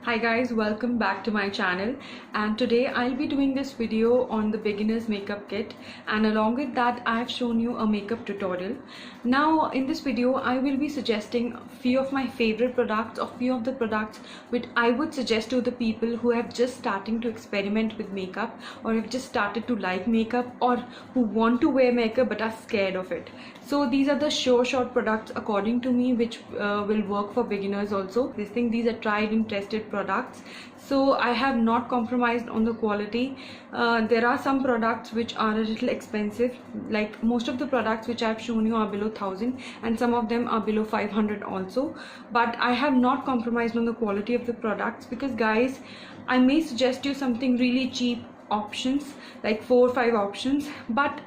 Hi guys, welcome back to my channel, and today I'll be doing this video on the beginner's makeup kit, and along with that I've shown you a makeup tutorial. Now in this video I will be suggesting a few of my favorite products, or few of the products which I would suggest to the people who have just starting to experiment with makeup, or have just started to like makeup, or who want to wear makeup but are scared of it. So these are the sure shot products according to me which will work for beginners also. These are tried and tested products, so I have not compromised on the quality. There are some products which are a little expensive, like most of the products which I've shown you are below 1000 and some of them are below 500 also, but I have not compromised on the quality of the products because guys, I may suggest you something really cheap options, like 4 or 5 options, but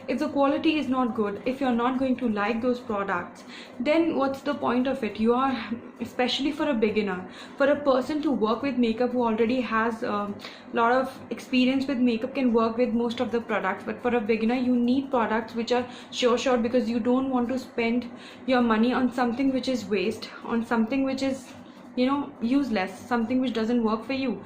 if the quality is not good, if you're not going to like those products, then what's the point of it? You are, especially for a beginner, for a person to work with makeup who already has a lot of experience with makeup, can work with most of the products, but for a beginner you need products which are sure shot, because you don't want to spend your money on something which is waste, on something which is, you know, useless, something which doesn't work for you.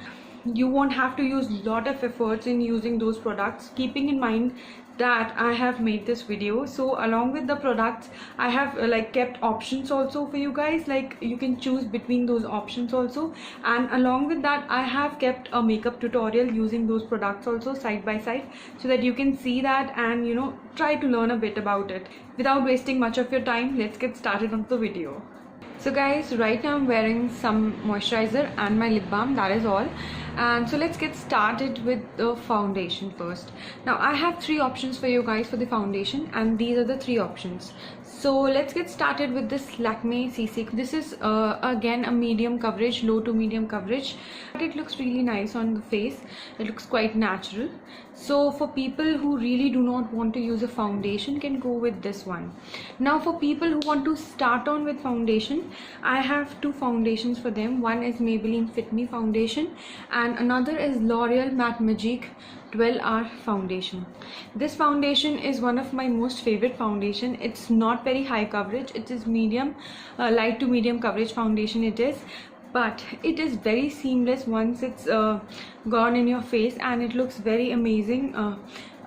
You won't have to use a lot of efforts in using those products, keeping in mind that I have made this video. So along with the products I have kept options also for you guys, like you can choose between those options also, and along with that I have kept a makeup tutorial using those products also side by side, so that you can see that and, you know, try to learn a bit about it. Without wasting much of your time, let's get started on the video. So guys, right now I'm wearing some moisturizer and my lip balm, that is all. And so let's get started with the foundation first. Now I have 3 options for you guys for the foundation, and these are the 3 options. So let's get started with this Lakme CC. This is again a medium coverage, low to medium coverage, but it looks really nice on the face. It looks quite natural. So for people who really do not want to use a foundation, can go with this one. Now for people who want to start on with foundation, I have 2 foundations for them. One is Maybelline Fit Me foundation and another is L'Oreal Matte Magique 12-hour foundation. This foundation is one of my most favorite foundation. It's not very high coverage, it is medium, light to medium coverage foundation it is, but it is very seamless once it's gone in your face, and it looks very amazing.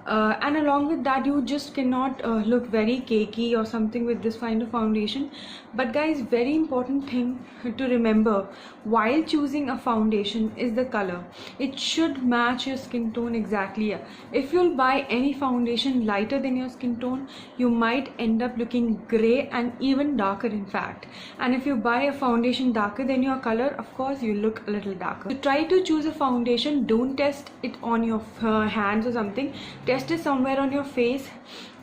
And along with that, you just cannot look very cakey or something with this kind of foundation. But guys, very important thing to remember while choosing a foundation is the color. It should match your skin tone exactly. If you'll buy any foundation lighter than your skin tone, you might end up looking gray and even darker in fact. And if you buy a foundation darker than your color, of course you look a little darker. So try to choose a foundation, don't test it on your hands or something. Test it somewhere on your face.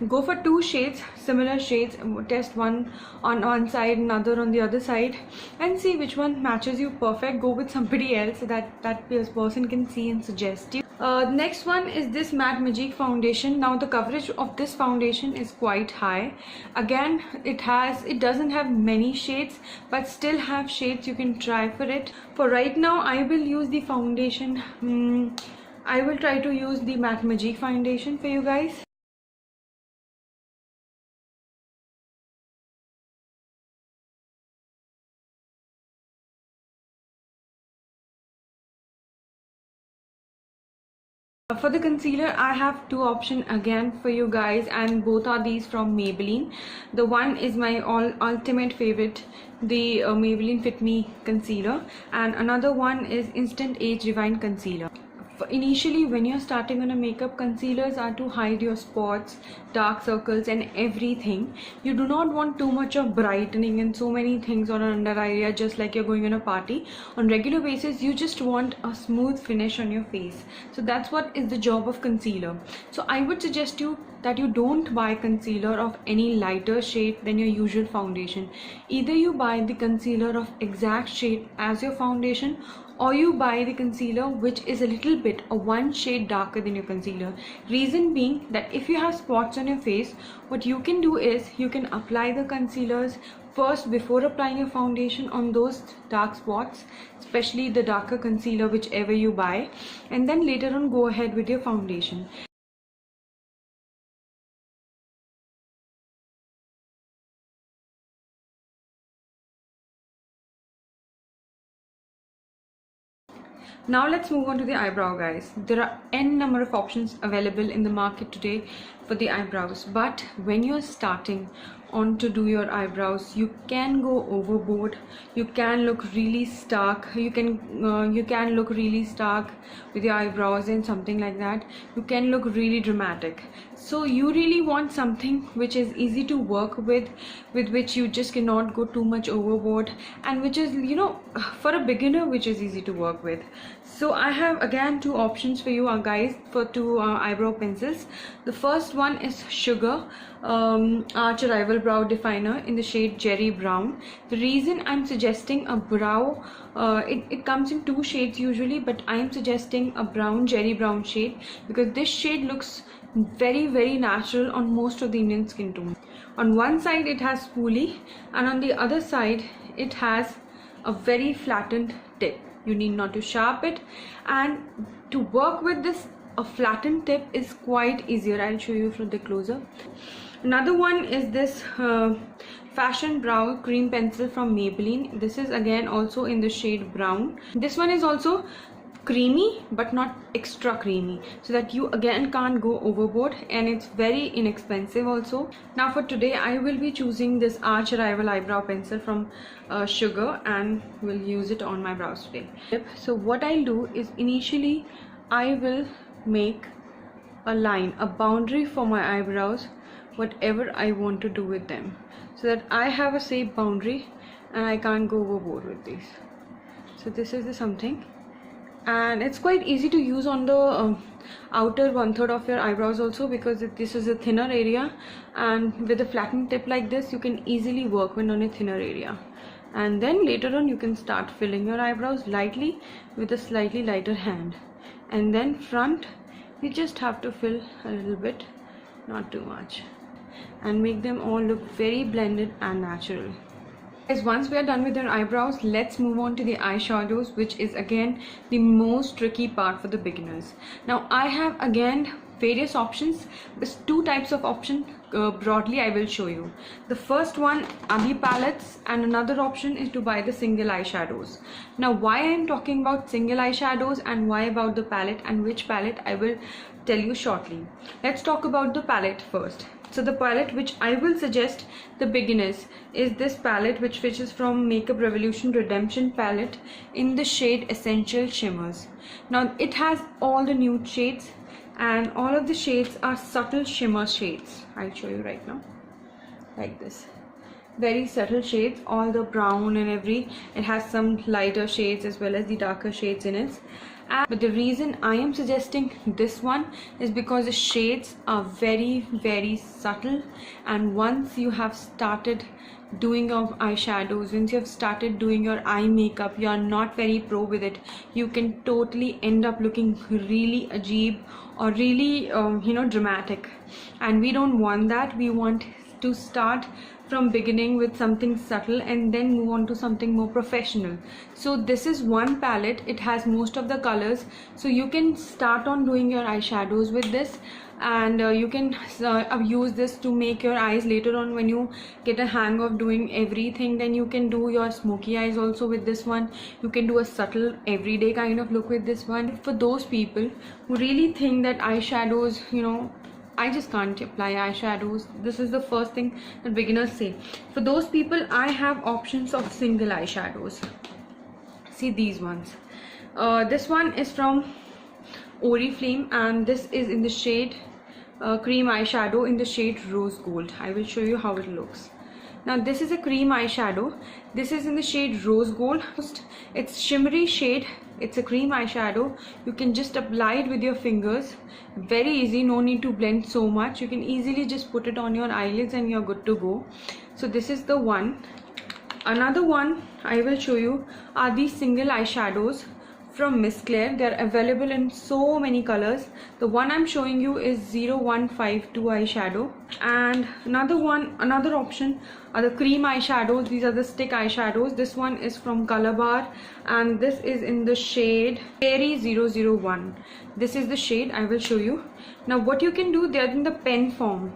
Go for 2 shades, similar shades, test one on one side, another on the other side, and see which one matches you perfect. Go with somebody else so that person can see and suggest you. Next one is this Matte Magique foundation. Now the coverage of this foundation is quite high. Again, it doesn't have many shades, but still have shades you can try for it. For right now I will use the foundation, I will try to use the Matte Magique foundation for you guys. For the concealer, I have 2 options again for you guys, and both are these from Maybelline. The one is my ultimate favorite, the Maybelline Fit Me concealer, and another one is Instant Age Divine concealer. Initially, when you're starting on a makeup, concealers are to hide your spots, dark circles and everything. You do not want too much of brightening and so many things on an under eye area, just like you're going on a party. On regular basis, you just want a smooth finish on your face. So that's what is the job of concealer. So I would suggest you that you don't buy concealer of any lighter shade than your usual foundation. Either you buy the concealer of exact shade as your foundation, or you buy the concealer which is a little bit or 1 shade darker than your concealer. Reason being that if you have spots on your face, what you can do is you can apply the concealers first before applying your foundation on those dark spots, especially the darker concealer whichever you buy, and then later on go ahead with your foundation. Now let's move on to the eyebrow, guys. There are n number of options available in the market today for the eyebrows, but when you're starting on to do your eyebrows, you can go overboard. You can look really stark. You can look really stark with your eyebrows and something like that. You can look really dramatic. So you really want something which is easy to work with which you just cannot go too much overboard, and which is, you know, for a beginner, which is easy to work with. So I have again two options for you guys, for two eyebrow pencils. The first one is Sugar Arch Rival Brow Definer in the shade Jerry Brown. The reason I'm suggesting a brow, it comes in two shades usually, but I'm suggesting a brown, Jerry Brown shade, because this shade looks very natural on most of the Indian skin tone. On one side it has spoolie, and on the other side it has a very flattened tip. You need not to sharp it, and to work with this, a flattened tip is quite easier. I'll show you from the closer. Another one is this Fashion Brow Cream Pencil from Maybelline. This is again also in the shade brown. This one is also creamy but not extra creamy, so that you again can't go overboard, and it's very inexpensive also. Now for today I will be choosing this Arch Rival eyebrow pencil from Sugar, and will use it on my brows today. So what I'll do is, initially I will make a line, a boundary for my eyebrows, whatever I want to do with them, so that I have a safe boundary and I can't go overboard with these. So this is the something, and it's quite easy to use on the outer 1/3 of your eyebrows also, because this is a thinner area, and with a flattened tip like this you can easily work on a thinner area. And then later on you can start filling your eyebrows lightly with a slightly lighter hand, and then front you just have to fill a little bit, not too much, and make them all look very blended and natural. Guys, once we are done with our eyebrows, let's move on to the eyeshadows, which is again the most tricky part for the beginners. Now I have again various options, but two types of option broadly I will show you. The first one are the palettes, and another option is to buy the single eyeshadows. Now why I am talking about single eyeshadows and why about the palette, and which palette, I will tell you shortly. Let's talk about the palette first. So the palette which I will suggest the beginners is this palette, which is from Makeup Revolution Redemption palette in the shade Essential Shimmers. Now it has all the nude shades, and all of the shades are subtle shimmer shades. I'll show you right now, like this. Very subtle shades, all the brown and it has some lighter shades as well as the darker shades in it. But the reason I am suggesting this one is because the shades are very subtle, and once you have started doing your eyeshadows, once you have started doing your eye makeup, you are not very pro with it, you can totally end up looking really ajeeb or really dramatic, and we don't want that. We want to start from beginning with something subtle and then move on to something more professional. So this is one palette, it has most of the colors, so you can start on doing your eyeshadows with this, and you can use this to make your eyes later on. When you get a hang of doing everything, then you can do your smoky eyes also with this one. You can do a subtle everyday kind of look with this one. For those people who really think that eyeshadows, I just can't apply eyeshadows, this is the first thing that beginners say. For those people, I have options of single eyeshadows. See these ones. This one is from Oriflame, and this is in the shade cream eyeshadow in the shade Rose Gold. I will show you how it looks. Now this is a cream eyeshadow. This is in the shade Rose Gold. It's shimmery shade. It's a cream eyeshadow. You can just apply it with your fingers. Very easy, no need to blend so much. You can easily just put it on your eyelids and you're good to go. So this is the one. Another one I will show you are these single eyeshadows from Miss Claire. They are available in so many colors. The one I'm showing you is 0152 eyeshadow, and another option are the cream eyeshadows. These are the stick eyeshadows. This one is from Colorbar, and this is in the shade Cherry 001. This is the shade I will show you. Now what you can do, they are in the pen form.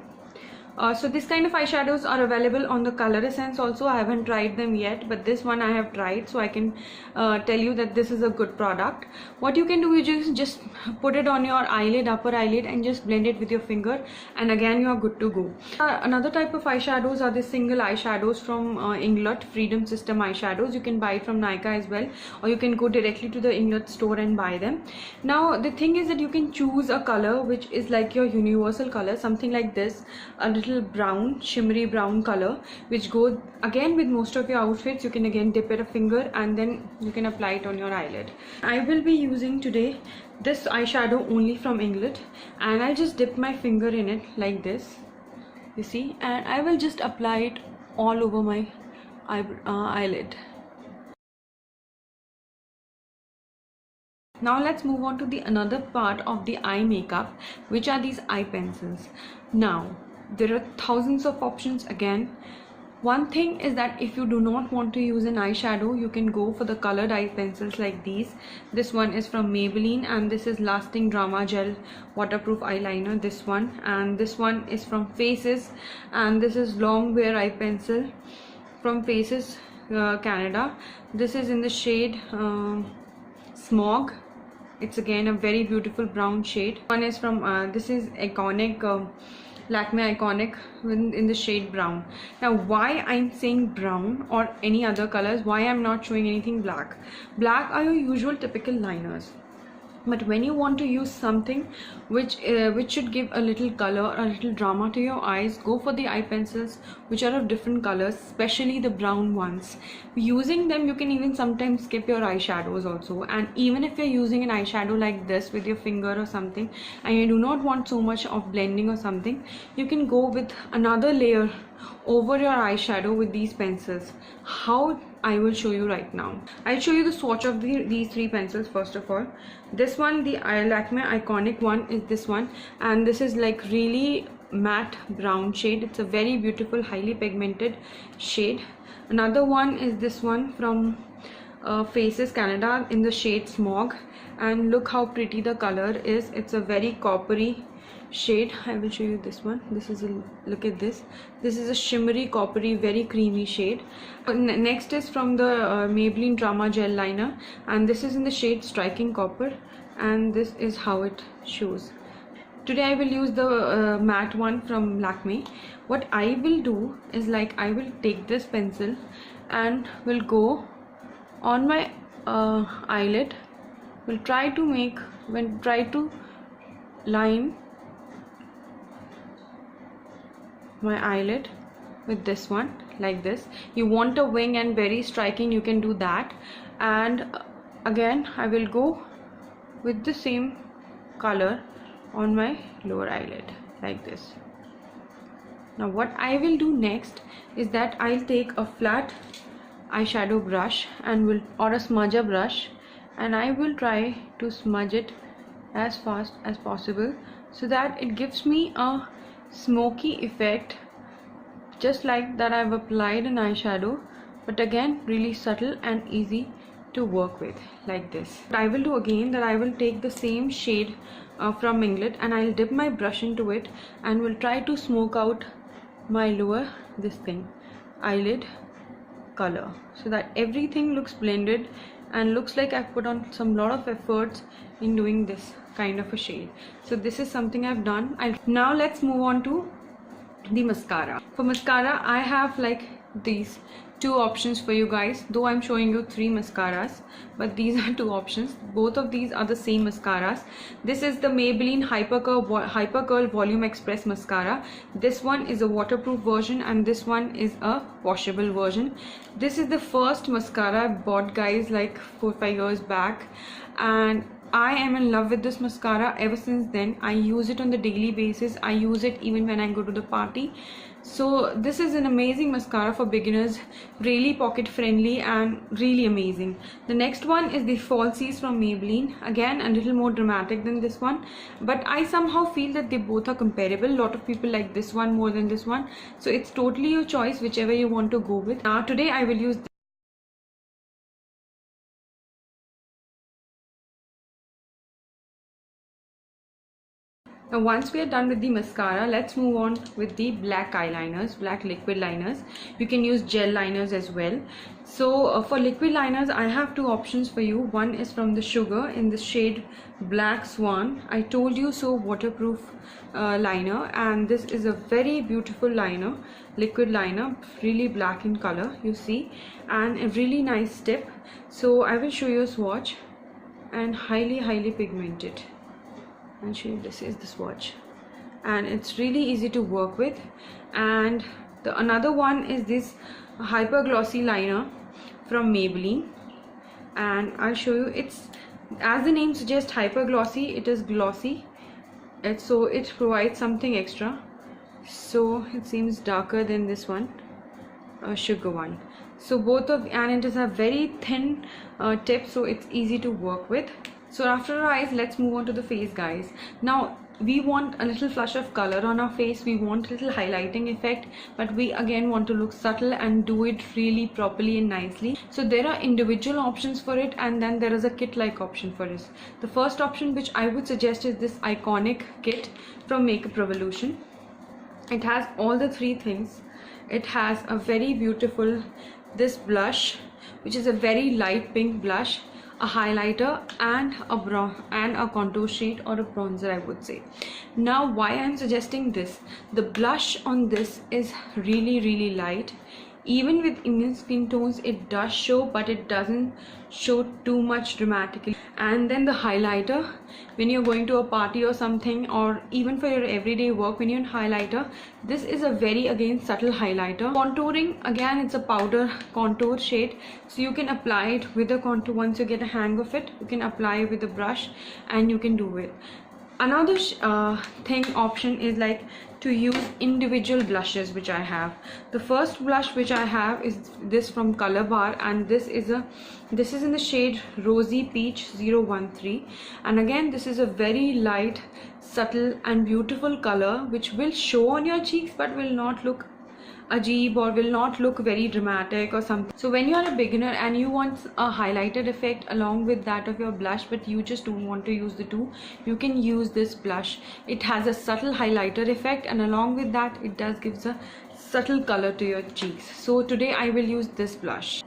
So this kind of eyeshadows are available on the Color Essence also. I haven't tried them yet, but this one I have tried, so I can tell you that this is a good product. What you can do is just put it on your eyelid, upper eyelid, and just blend it with your finger, and again you are good to go. Another type of eyeshadows are the single eyeshadows from Inglot Freedom System eyeshadows. You can buy it from Nykaa as well, or you can go directly to the Inglot store and buy them. Now the thing is that you can choose a color which is like your universal color, something like this, a little brown, shimmery brown color, which goes again with most of your outfits. You can again dip it a finger and then you can apply it on your eyelid. I will be using today this eyeshadow only from Inglot, and I'll just dip my finger in it like this, you see, and I will just apply it all over my eyelid. Now let's move on to the another part of the eye makeup, which are these eye pencils. Now there are thousands of options again. One thing is that if you do not want to use an eyeshadow, you can go for the colored eye pencils like these. This one is from Maybelline, and this is Lasting Drama Gel Waterproof Eyeliner, this one. And this one is from Faces, and this is Longwear Eye Pencil from Faces Canada. This is in the shade Smog. It's again a very beautiful brown shade. One is from this is Iconic, Lakme Iconic in the shade brown. Now why I'm saying brown or any other colors, why I'm not showing anything black? Black are your usual typical liners, but when you want to use something which should give a little color, a little drama to your eyes, go for the eye pencils which are of different colors, especially the brown ones. Using them, you can even sometimes skip your eyeshadows also. And even if you're using an eyeshadow like this with your finger or something, and you do not want so much of blending or something, you can go with another layer over your eyeshadow with these pencils. How? I will show you right now. I'll show you the swatch of these three pencils. First of all, this one, the Lakme Iconic one, is this one, and this is like really matte brown shade. It's a very beautiful, highly pigmented shade. Another one is this one from Faces Canada in the shade Smog, and look how pretty the color is. It's a very coppery shade. I will show you this one. This is look at this. This is a shimmery, coppery, very creamy shade. Next is from the Maybelline Drama Gel Liner, and this is in the shade Striking Copper, and this is how it shows. Today I will use the matte one from Lakme. What I will do is, like, I will take this pencil and will go on my eyelid. Will try to line my eyelid with this one like this. You want a wing and very striking, you can do that. And again I will go with the same color on my lower eyelid like this. Now what I will do next is that I'll take a flat eyeshadow brush and or a smudger brush, and I will try to smudge it as fast as possible so that it gives me a smoky effect, just like that I've applied an eyeshadow, but again really subtle and easy to work with like this. What I will do again, that I will take the same shade from Inglot and I'll dip my brush into it and will try to smoke out my lower eyelid color so that everything looks blended and looks like I've put on some lot of efforts in doing this kind of a shade. So this is something I've done. Now let's move on to the mascara. For mascara, I have like these two options for you guys, though I'm showing you three mascaras, but these are two options. Both of these are the same mascaras. This is the Maybelline Hypercurl Volume Express mascara. This one is a waterproof version and this one is a washable version. This is the first mascara I bought, guys, like 4-5 years back, and I am in love with this mascara ever since then. I use it on the daily basis. I use it even when I go to the party. So this is an amazing mascara for beginners, really pocket friendly and really amazing. The next one is the falsies from Maybelline. Again, a little more dramatic than this one, but I somehow feel that they both are comparable. A lot of people like this one more than this one, so it's totally your choice, whichever you want to go with. Now today I will use Now once we are done with the mascara, let's move on with the black eyeliners, black liquid liners. You can use gel liners as well. So for liquid liners, I have two options for you. One is from the Sugar in the shade Black Swan. I told you so, waterproof liner, and this is a very beautiful liner, liquid liner, really black in color, you see, and a really nice tip. So I will show you a swatch, and highly pigmented. And show you, this is the swatch, and it's really easy to work with. And the another one is this hyperglossy liner from Maybelline, and I'll show you. It's, as the name suggests, hyperglossy. It is glossy, so it provides something extra, so it seems darker than this one, Sugar one. So both of, and it is a very thin tip, so it's easy to work with. So after our eyes, let's move on to the face, guys. Now we want a little flush of color on our face, we want a little highlighting effect, but we again want to look subtle and do it really properly and nicely. So there are individual options for it, and then there is a kit like option for this. The first option which I would suggest is this Eyeconic kit from Makeup Revolution. It has all the three things. It has a very beautiful this blush, which is a very light pink blush, a highlighter, and a brown and a contour shade or a bronzer, I would say. Now why I'm suggesting this, the blush on this is really light. Even with Indian skin tones, it does show, but it doesn't show too much dramatically. And then the highlighter, when you're going to a party or something, or even for your everyday work, when you're in highlighter, this is a very, again, subtle highlighter. Contouring, again, it's a powder contour shade, so you can apply it with a contour. Once you get a hang of it, you can apply it with a brush and you can do it. Another option is like to use individual blushes, which I have. The first blush which I have is this from Colorbar, and this is in the shade Rosy Peach 013, and again this is a very light, subtle and beautiful color, which will show on your cheeks but will not look ajeeb or will not look very dramatic or something. So when you are a beginner and you want a highlighted effect along with that of your blush, but you just don't want to use the two, you can use this blush. It has a subtle highlighter effect, and along with that it does gives a subtle color to your cheeks. So today I will use this blush.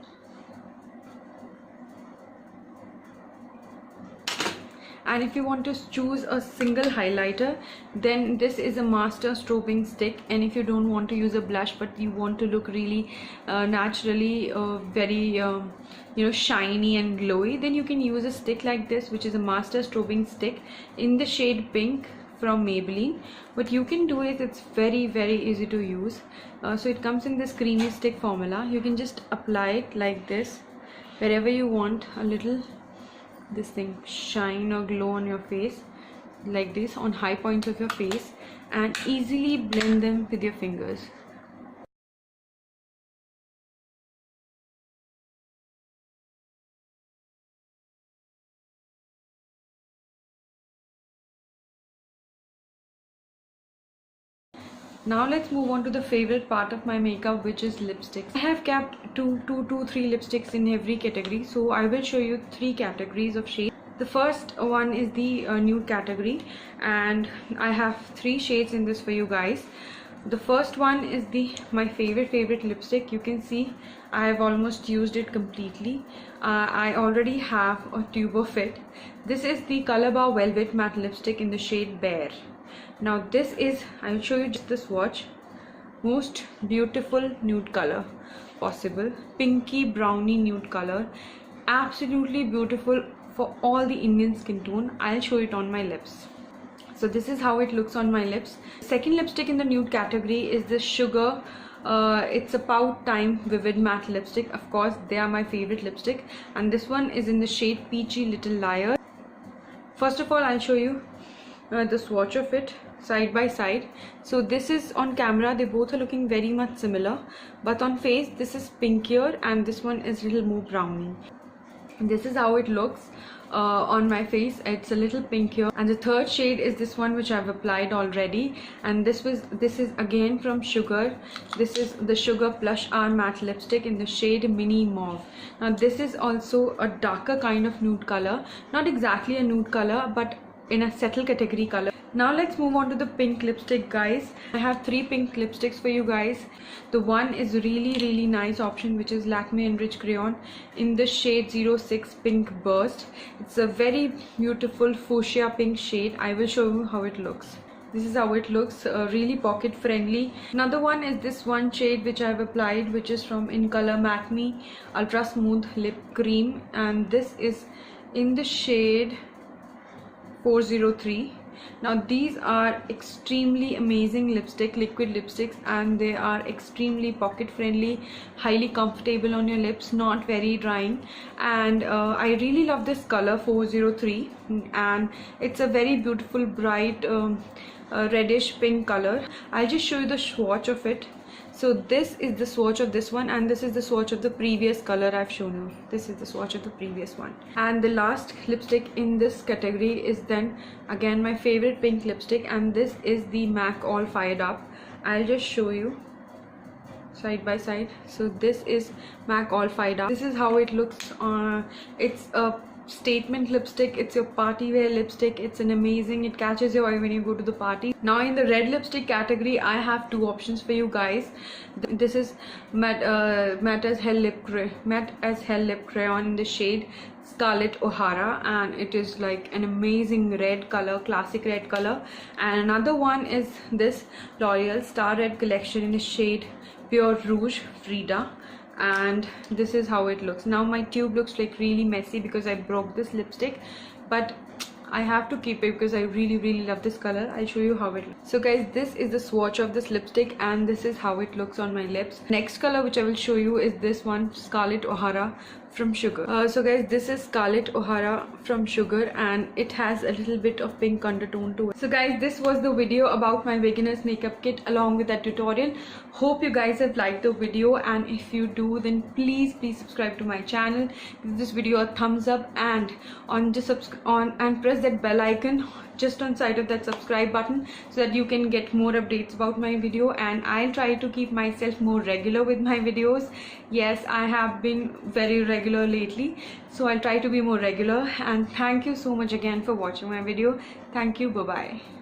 And if you want to choose a single highlighter, then this is a master strobing stick. And if you don't want to use a blush but you want to look really naturally very shiny and glowy, then you can use a stick like this, which is a master strobing stick in the shade pink from Maybelline. What you can do is, it's very easy to use. So it comes in this creamy stick formula. You can just apply it like this wherever you want a little this thing shine or glow on your face, like this, on high points of your face, and easily blend them with your fingers. Now let's move on to the favorite part of my makeup, which is lipsticks. I have kept three lipsticks in every category, so I will show you three categories of shades. The first one is the nude category, and I have three shades in this for you guys. The first one is my favorite lipstick. You can see I have almost used it completely. I already have a tube of it. This is the Colorbar Velvet Matte Lipstick in the shade Beige. Now this is, I'll show you just the swatch, most beautiful nude color possible, pinky browny nude color, absolutely beautiful for all the Indian skin tone. I'll show it on my lips. So this is how it looks on my lips. Second lipstick in the nude category is this Sugar. It's a Pout Time Vivid Matte Lipstick. Of course, they are my favorite lipstick, and this one is in the shade Peachy Little Liar. First of all, I'll show you the swatch of it side by side. So this is on camera, they both are looking very much similar, but on face this is pinkier and this one is a little more browny. This is how it looks on my face. It's a little pinkier. And the third shade is this one, which I've applied already, and this is again from Sugar. This is the Sugar Plush Hour Matte Lipstick in the shade Mini Mauve. Now this is also a darker kind of nude color, not exactly a nude color, but in a settle category color. Now let's move on to the pink lipstick, guys. I have 3 pink lipsticks for you guys. The one is really nice option, which is Lakme Enriched Crayon in the shade 06 Pink Burst. It's a very beautiful fuchsia pink shade. I will show you how it looks. This is how it looks, really pocket friendly. Another one is this one shade which I have applied, which is from In Color Acme Ultra Smooth Lip Cream, and this is in the shade 403. Now these are extremely amazing liquid lipsticks, and they are extremely pocket friendly, highly comfortable on your lips, not very drying, and I really love this color 403, and it's a very beautiful bright reddish pink color. I'll just show you the swatch of it. So this is the swatch of this one, and this is the swatch of the previous color I've shown you. This is the swatch of the previous one. And the last lipstick in this category is then again my favorite pink lipstick, and this is the MAC All Fired Up. I'll just show you side by side. So this is MAC All Fired Up. This is how it looks. It's a statement lipstick, it's your party wear lipstick. It's an amazing, it catches your eye when you go to the party. Now in the red lipstick category, I have 2 options for you guys. This is matte as hell lip crayon in the shade Scarlet O'Hara, and it is like an amazing red color, classic red color. And another one is this L'Oreal Star Red collection in the shade Pure Rouge Frida, and this is how it looks. Now my tube looks like really messy because I broke this lipstick, but I have to keep it because I really love this color. I'll show you how it looks. So guys, this is the swatch of this lipstick, and this is how it looks on my lips. Next color which I will show you is this one, Scarlet O'Hara from Sugar. So guys, this is Scarlet O'Hara from Sugar, and it has a little bit of pink undertone to it. So guys, this was the video about my beginner's makeup kit along with that tutorial. Hope you guys have liked the video, and if you do, then please subscribe to my channel, give this video a thumbs up, and press that bell icon just on side of that subscribe button, so that you can get more updates about my video. And I'll try to keep myself more regular with my videos. Yes, I have been very regular lately, so I'll try to be more regular. And thank you so much again for watching my video. Thank you. Bye bye.